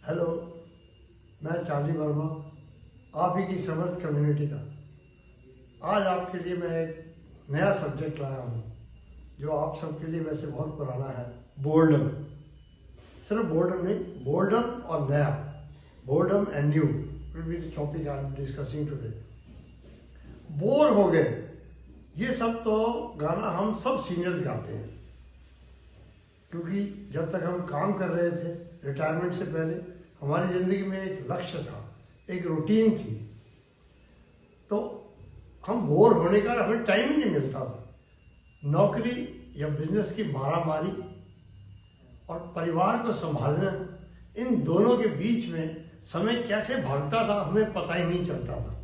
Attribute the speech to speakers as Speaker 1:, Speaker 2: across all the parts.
Speaker 1: Hello, मैं Charlie Verma, आप ही की समर्थ कम्युनिटी का। आज आपके लिए मैं एक नया सब्जेक्ट लाया हूँ जो आप सबके लिए वैसे बहुत पुराना है। बोर्डम। सिर्फ बोर्डम नहीं, बोर्डम और नया, boredom and new will be the topic I am discussing today. Bore हो गए, ये सब तो गाना हम सब सीनियर्स गाते हैं, क्योंकि जब तक हम काम कर रहे थे रिटायरमेंट से पहले हमारी ज़िंदगी में एक लक्ष्य था, एक रूटीन थी, तो हम बोर होने का हमें टाइम ही नहीं मिलता था। नौकरी या बिजनेस की मारामारी और परिवार को संभालना, इन दोनों के बीच में समय कैसे भागता था हमें पता ही नहीं चलता था।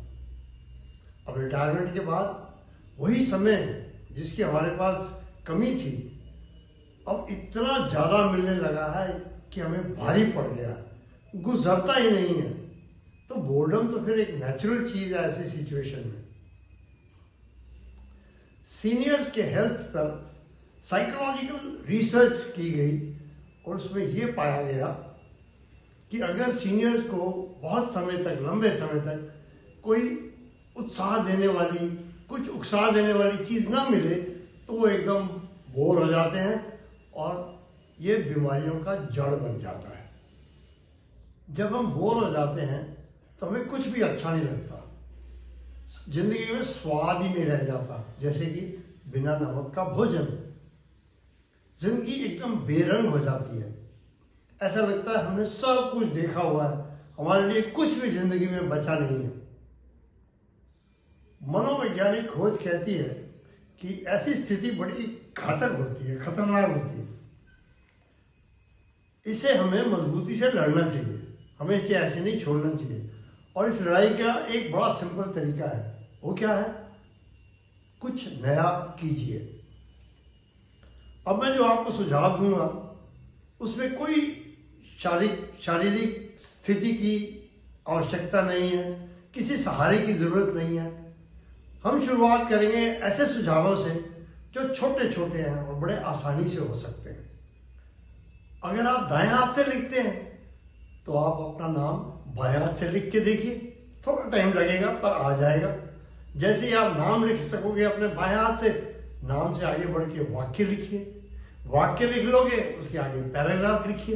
Speaker 1: अब रिटायरमेंट के बाद वही समय जिसकी हमारे पास कमी थी अब इतना ज़्यादा मिलने लगा है कि हमें भारी पड़ गया है, गुजरता ही नहीं है। तो बोर्डम तो फिर एक नेचुरल चीज है ऐसी सिचुएशन में। सीनियर्स के हेल्थ पर साइकोलॉजिकल रिसर्च की गई और उसमें यह पाया गया कि अगर सीनियर्स को बहुत समय तक, लंबे समय तक कोई उत्साह देने वाली, कुछ उकसा देने वाली चीज ना मिले तो वो एकदम बोर हो जाते हैं और ये बीमारियों का जड़ बन जाता है। जब हम बोर हो जाते हैं तो हमें कुछ भी अच्छा नहीं लगता, जिंदगी में स्वाद ही नहीं रह जाता, जैसे कि बिना नमक का भोजन। जिंदगी एकदम बेरंग हो जाती है, ऐसा लगता है हमने सब कुछ देखा हुआ है, हमारे लिए कुछ भी जिंदगी में बचा नहीं है। मनोवैज्ञानिक खोज कहती है कि ऐसी स्थिति बड़ी घातक होती है, खतरनाक होती है। इसे हमें मजबूती से लड़ना चाहिए, हमें इसे ऐसे नहीं छोड़ना चाहिए। और इस लड़ाई का एक बड़ा सिंपल तरीका है, वो क्या है? कुछ नया कीजिए। अब मैं जो आपको सुझाव दूंगा उसमें कोई शारीरिक स्थिति की आवश्यकता नहीं है, किसी सहारे की जरूरत नहीं है। हम शुरुआत करेंगे ऐसे सुझावों से जो छोटे छोटे हैं और बड़े आसानी से हो सकते हैं। अगर आप दाएं हाथ से लिखते हैं तो आप अपना नाम बाएं हाथ से लिख के देखिए, थोड़ा टाइम लगेगा पर आ जाएगा। जैसे ही आप नाम लिख सकोगे अपने बाएं हाथ से, नाम से आगे बढ़ के वाक्य लिखिए, वाक्य लिख लोगे उसके आगे पैराग्राफ लिखिए।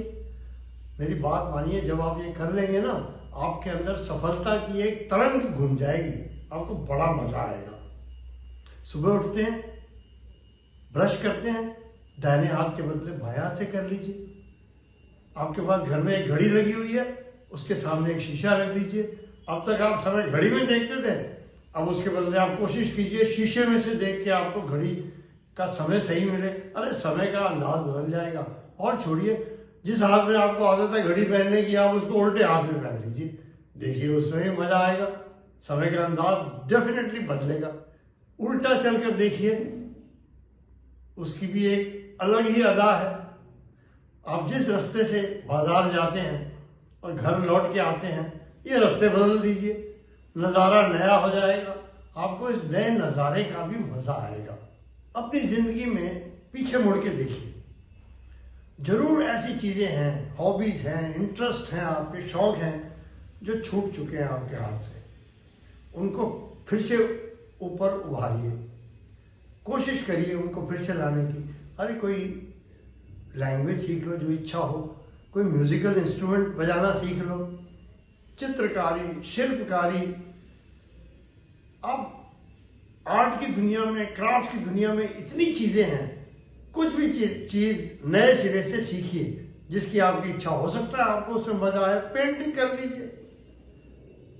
Speaker 1: मेरी बात मानिए, जब आप ये कर लेंगे ना, आपके अंदर सफलता की एक तरंग घूम जाएगी, आपको बड़ा मजा आएगा। सुबह उठते हैं, ब्रश करते हैं, दाहिने हाथ के बदले बाएं हाथ से कर लीजिए। आपके पास घर में एक घड़ी लगी हुई है, उसके सामने एक शीशा रख दीजिए। अब तक आप समय घड़ी में देखते थे, अब उसके बदले आप कोशिश कीजिए शीशे में से देख के आपको घड़ी का समय सही मिले। अरे समय का अंदाज बदल जाएगा। और छोड़िए, जिस हाथ में आपको आदत है घड़ी पहनने की, आप उसको उल्टे हाथ में पहन लीजिए, देखिए उसमें भी मजा आएगा, समय का अंदाज डेफिनेटली बदलेगा। उल्टा चलकर देखिए, उसकी भी एक अलग ही अदा है। आप जिस रास्ते से बाजार जाते हैं और घर लौट के आते हैं, ये रास्ते बदल दीजिए, नज़ारा नया हो जाएगा, आपको इस नए नज़ारे का भी मजा आएगा। अपनी जिंदगी में पीछे मुड़ के देखिए, जरूर ऐसी चीजें हैं, हॉबीज हैं, इंटरेस्ट हैं, आपके शौक हैं जो छूट चुके हैं आपके हाथ से। उनको फिर से ऊपर उभारिए, कोशिश करिए उनको फिर से लाने की। अरे कोई लैंग्वेज सीख लो जो इच्छा हो, कोई म्यूजिकल इंस्ट्रूमेंट बजाना सीख लो, चित्रकारी, शिल्पकारी। अब आर्ट की दुनिया में, क्राफ्ट की दुनिया में इतनी चीजें हैं, कुछ भी चीज नए सिरे से सीखिए जिसकी आपकी इच्छा हो सकता है आपको उसमें मजा आए। पेंटिंग कर लीजिए।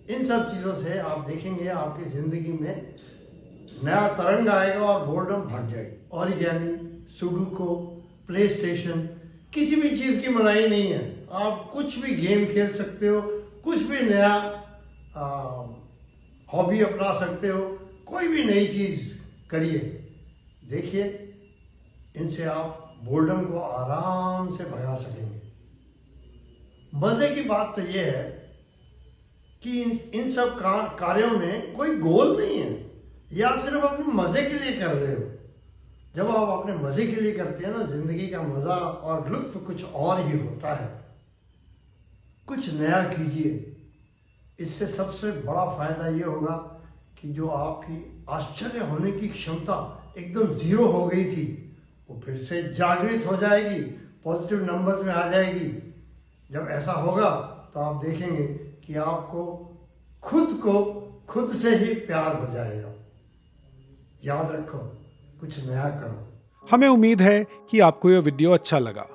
Speaker 1: इन सब चीजों से आप देखेंगे आपकी जिंदगी में नया तरंग आएगा और बोर्डम भाग जाएगी। ओरिगेमी, सुडोकू, प्ले स्टेशन, किसी भी चीज की मनाही नहीं है। आप कुछ भी गेम खेल सकते हो, कुछ भी नया हॉबी अपना सकते हो, कोई भी नई चीज करिए। देखिए, इनसे आप बोर्डम को आराम से भगा सकेंगे। मजे की बात तो यह है कि इन सब कार्यों में कोई गोल नहीं है, ये आप सिर्फ अपने मजे के लिए कर रहे हो। जब आप अपने मजे के लिए करते हैं ना, जिंदगी का मजा और लुत्फ कुछ और ही होता है। कुछ कुछ नया कीजिए। इससे सबसे बड़ा फायदा ये होगा कि जो आपकी आश्चर्य होने की क्षमता एकदम जीरो हो गई थी, वो फिर से जागृत हो जाएगी, पॉजिटिव नंबर्स में आ जाएगी। जब ऐसा होगा तो आप देखेंगे कि आपको खुद से ही प्यार हो जाएगा। याद रखो, कुछ नया करो।
Speaker 2: हमें उम्मीद है कि आपको यह वीडियो अच्छा लगा।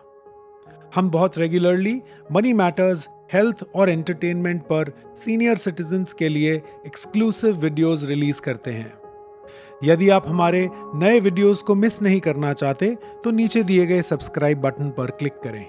Speaker 2: हम बहुत रेगुलरली मनी मैटर्स, हेल्थ और एंटरटेनमेंट पर सीनियर सिटीजन्स के लिए एक्सक्लूसिव वीडियोस रिलीज करते हैं। यदि आप हमारे नए वीडियोस को मिस नहीं करना चाहते तो नीचे दिए गए सब्सक्राइब बटन पर क्लिक करें।